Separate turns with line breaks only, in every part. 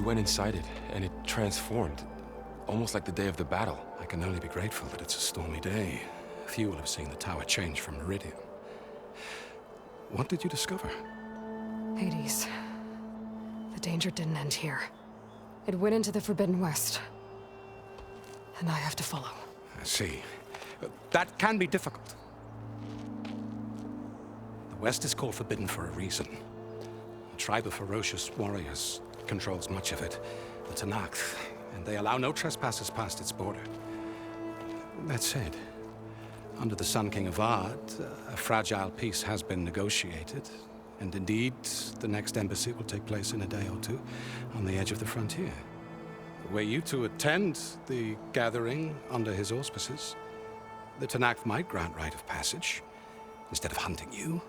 You went inside it, and it transformed. Almost like the day of the battle.
I can only be grateful that it's a stormy day. Few will have seen the tower change from Meridian. What did you discover?
Hades. The danger didn't end here. It went into the Forbidden West. And I have to follow.
I see. That can be difficult. The West is called Forbidden for a reason. A tribe of ferocious warriors controls much of it, the Tenakth, and they allow no trespassers past its border. That said, under the Sun King Avad, a fragile peace has been negotiated, and indeed, the next embassy will take place in a day or two on the edge of the frontier. Were you to attend the gathering under his auspices, the Tenakth might grant right of passage, instead of hunting you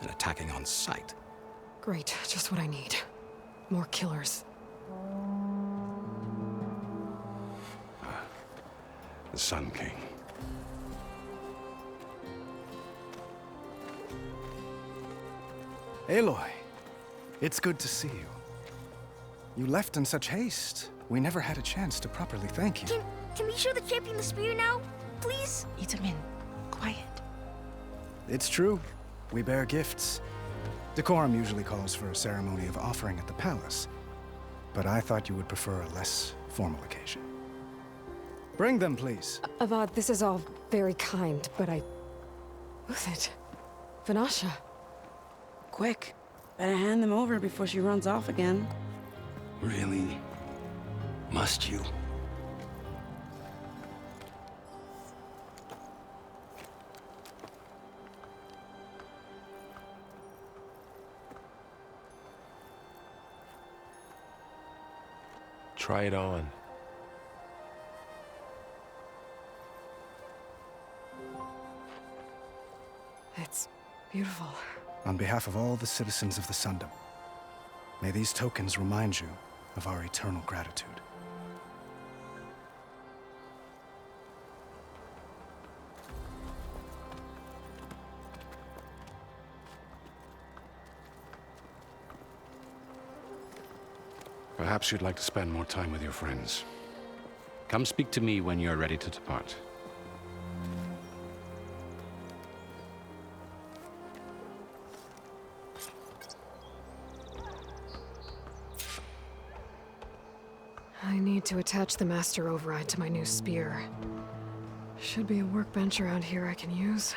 and attacking on sight.
Great, just what I need. More killers.
The Sun King.
Aloy, it's good to see you. You left in such haste. We never had a chance to properly thank you.
Can we show the champion the spear now? Please?
Itamen, quiet.
It's true. We bear gifts. Decorum usually calls for a ceremony of offering at the palace. But I thought you would prefer a less formal occasion. Bring them, please.
Avad, this is all very kind, but Who's it? Vanasha.
Quick. Better hand them over before she runs off again.
Really? Must you?
Try it on.
It's beautiful.
On behalf of all the citizens of the Sundom, may these tokens remind you of our eternal gratitude.
Perhaps you'd like to spend more time with your friends. Come speak to me when you're ready to depart.
I need to attach the Master Override to my new spear. Should be a workbench around here I can use.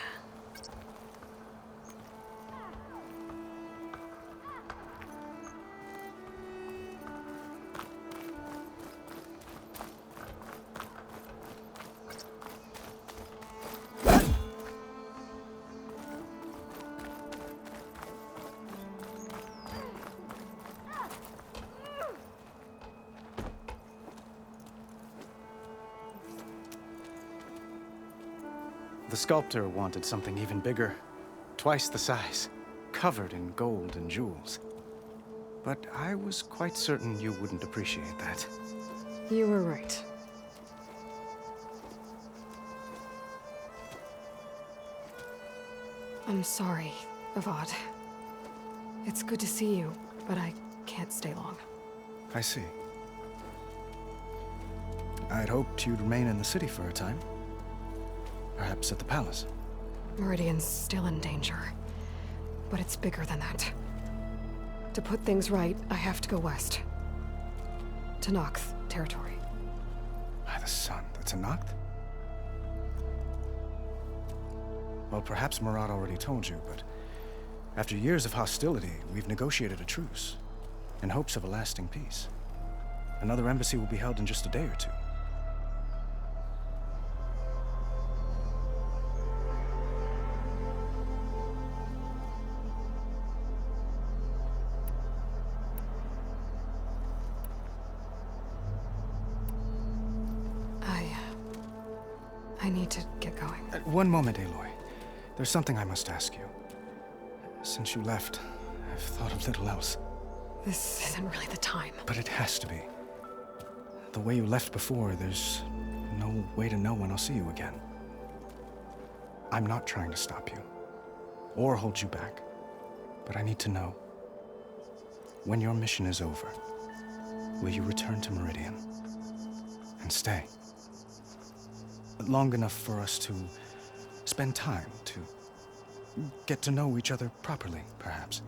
The sculptor wanted something even bigger, twice the size, covered in gold and jewels. But I was quite certain you wouldn't appreciate that.
You were right. I'm sorry, Avad. It's good to see you, but I can't stay long.
I see. I'd hoped you'd remain in the city for a time. Perhaps at the palace.
Meridian's still in danger, but it's bigger than that. To put things right, I have to go west. To Tenakth territory.
By the sun, the Tenakth? Well, perhaps Murad already told you, but after years of hostility, we've negotiated a truce, in hopes of a lasting peace. Another embassy will be held in just a day or two.
I need to get going.
One moment, Aloy. There's something I must ask you. Since you left, I've thought of little else.
This isn't really the time.
But it has to be. The way you left before, there's no way to know when I'll see you again. I'm not trying to stop you, or hold you back. But I need to know, when your mission is over, will you return to Meridian and stay? Long enough for us to spend time, to get to know each other properly, perhaps.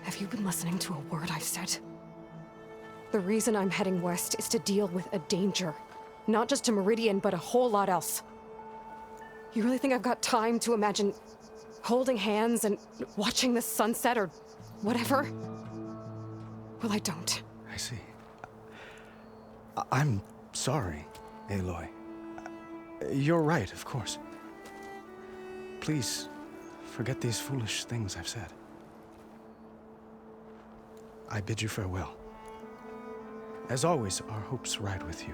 Have you been listening to a word I've said? The reason I'm heading west is to deal with a danger. Not just to Meridian, but a whole lot else. You really think I've got time to imagine holding hands and watching the sunset or whatever? Well, I don't.
I see. I'm sorry, Aloy. You're right, of course. Please, forget these foolish things I've said. I bid you farewell. As always, our hopes ride with you.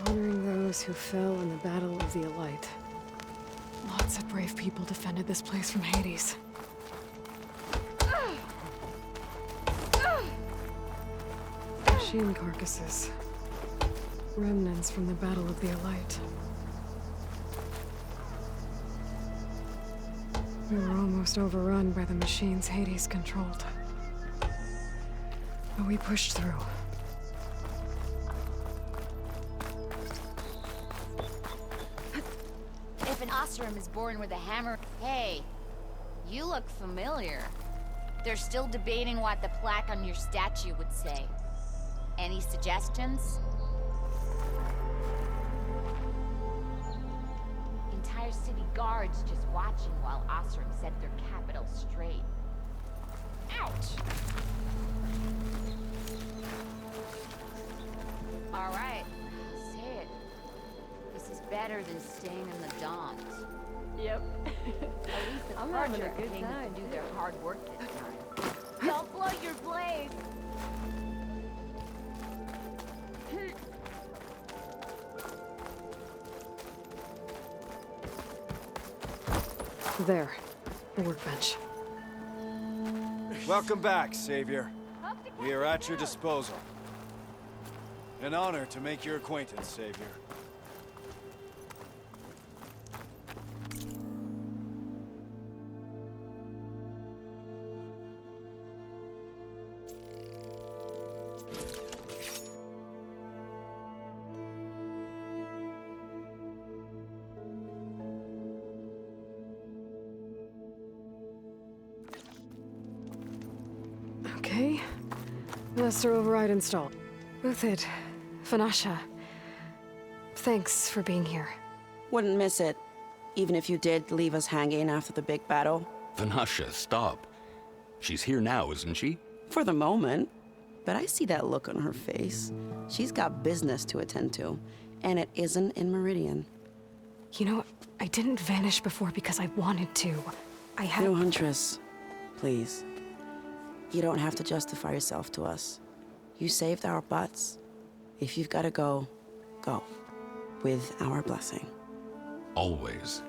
Honoring those who fell in the Battle of the Elite. Lots of brave people defended this place from Hades. Machine carcasses. Remnants from the Battle of the Elite. We were almost overrun by the machines Hades controlled. But we pushed through.
If an Oseram is born with a hammer... Hey, you look familiar. They're still debating what the plaque on your statue would say. Any suggestions? Entire city guards just watching while Oseram set their capital straight. Ouch! All right, say it. This is better than staying in the Dons.
Yep.
At least the
I'm having a
Archer
good
came
time.
to do their hard work this time. Don't blow your blade!
There. The workbench.
Welcome back, Savior. We are at your disposal. An honor to make your acquaintance, Savior.
Okay. Master override installed. Uthid, Vanasha. Thanks for being here.
Wouldn't miss it, even if you did leave us hanging after the big battle.
Vanasha, stop. She's here now, isn't she?
For the moment. But I see that look on her face. She's got business to attend to, and it isn't in Meridian.
You know, I didn't vanish before because I wanted to. I had...
No, Huntress. Please. You don't have to justify yourself to us. You saved our butts. If you've got to go, go. With our blessing.
Always.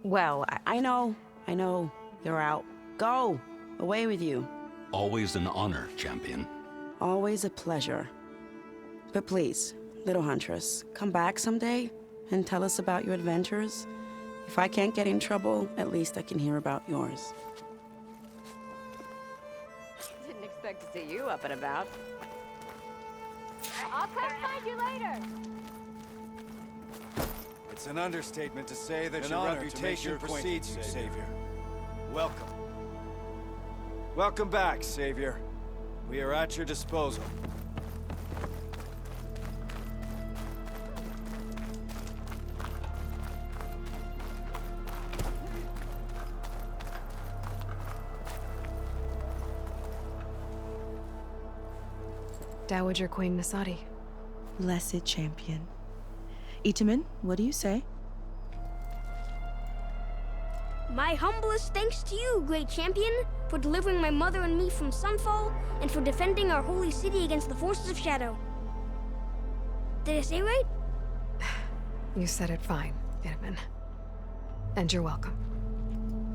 Well, I know. You're out. Go! Away with you.
Always an honor, champion.
Always a pleasure. But please, little Huntress, come back someday and tell us about your adventures. If I can't get in trouble, at least I can hear about yours.
Didn't expect to see you up and about. I'll come find you later.
It's an understatement to say that your reputation precedes you, Savior. Welcome. Welcome back, Savior. We are at your disposal.
Dowager Queen Nasadi.
Blessed champion. Itamen, what do you say?
My humblest thanks to you, great champion, for delivering my mother and me from Sunfall, and for defending our holy city against the forces of Shadow. Did I say right?
You said it fine, Itamen. And you're welcome.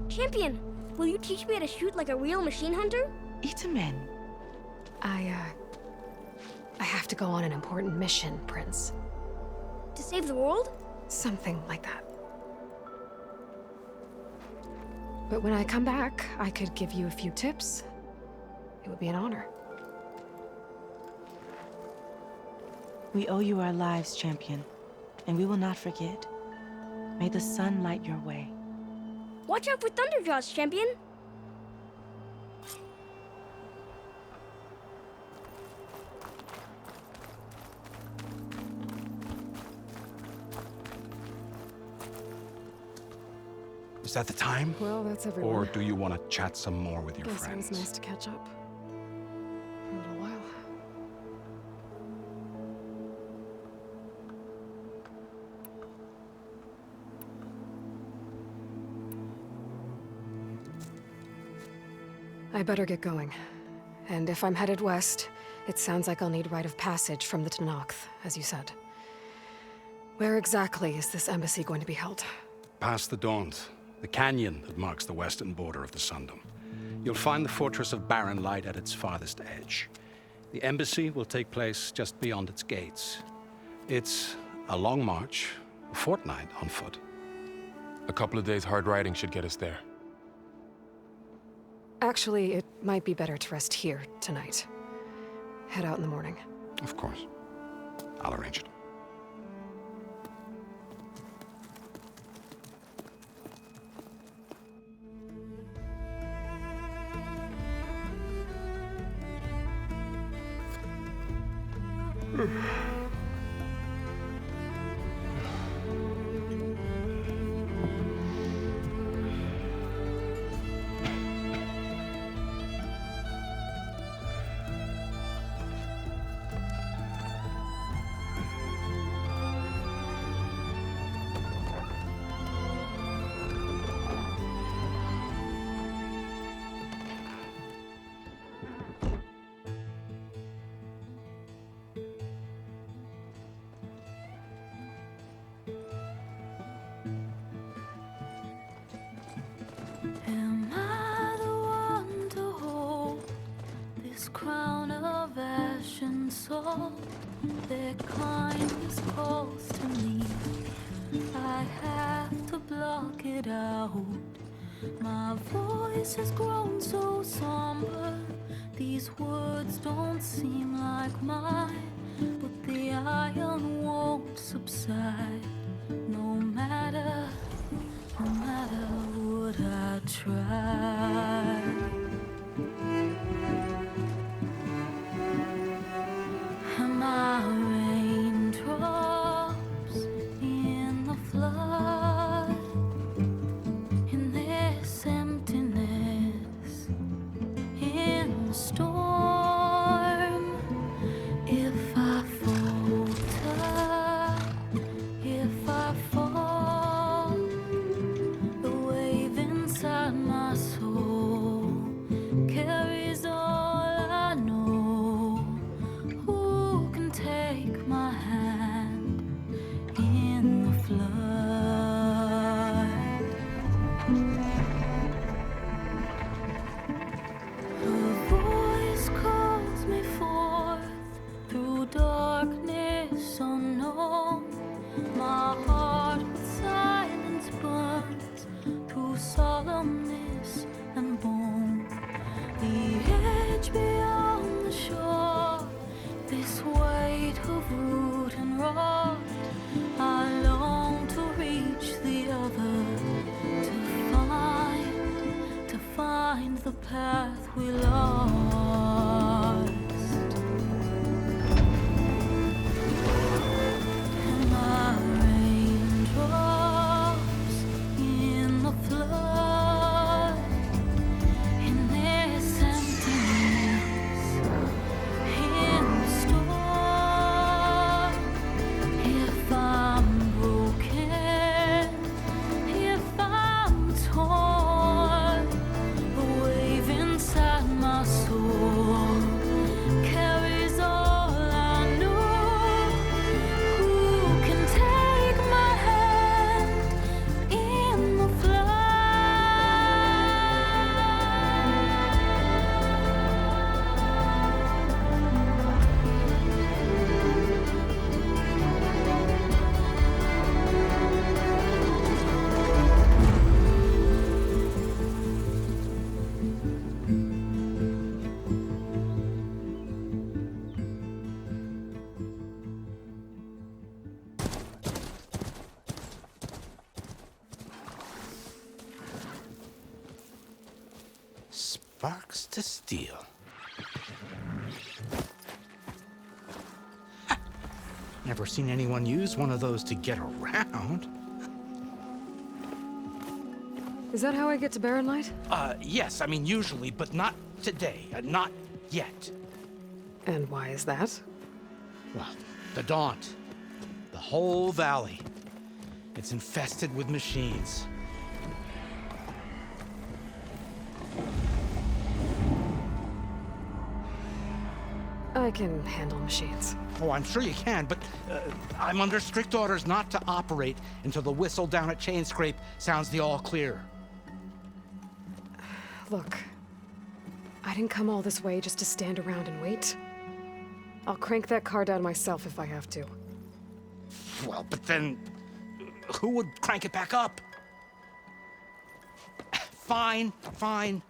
Champion, will you teach me how to shoot like a real machine hunter?
Itamen.
I have to go on an important mission, Prince.
To save the world?
Something like that. But when I come back, I could give you a few tips. It would be an honor.
We owe you our lives, champion, and we will not forget. May the sun light your way.
Watch out for Thunderjaws, champion!
Is that the time?
Well, that's everyone.
Or do you want to chat some more with your
Guess
friends?
it was nice to catch up. For a little while. I better get going. And if I'm headed west, it sounds like I'll need rite of passage from the Tenakth, as you said. Where exactly is this embassy going to be held?
Past the Daunt, the canyon that marks the western border of the Sundom. You'll find the fortress of Barren Light at its farthest edge. The embassy will take place just beyond its gates. It's a long march, a fortnight on foot.
A couple of days hard riding should get us there.
Actually, it might be better to rest here tonight. Head out in the morning.
Of course. I'll arrange it.
Am I the one to hold this crown of ash and salt? Their kindness calls to me. I have to block it out. My voice has grown so somber. These words don't seem like mine, but the iron won't subside. No matter what I try. Am I raindrops in the flood? In this emptiness, in the storm? If I falter, if I fall, the wave inside my soul carries all I know. Who can take my hand in the flood? Her voice calls me forth through darkness unknown. My heart with silence burns through solemnness and bone. The edge beyond the shore, this weight of root and rot. I long to reach the other, to find the path we lost. Am I raindrops in the flood? In this emptiness, in the
Sparks to steel. Never seen anyone use one of those to get around.
Is that how I get to Barren Light?
Yes, I mean usually, but not today. Not yet.
And why is that?
Well, the Daunt. The whole valley. It's infested with machines.
I can handle machines.
Oh, I'm sure you can, but I'm under strict orders not to operate until the whistle down at Chainscrape sounds the all clear.
Look, I didn't come all this way just to stand around and wait. I'll crank that car down myself if I have to.
Well, but then who would crank it back up? Fine, fine.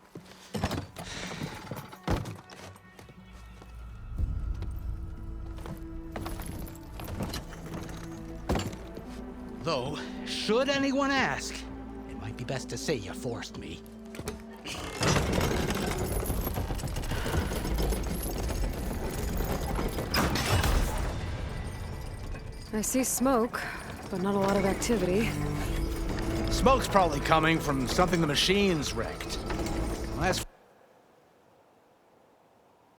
Though, should anyone ask, it might be best to say you forced me.
I see smoke, but not a lot of activity.
Smoke's probably coming from something the machines wrecked.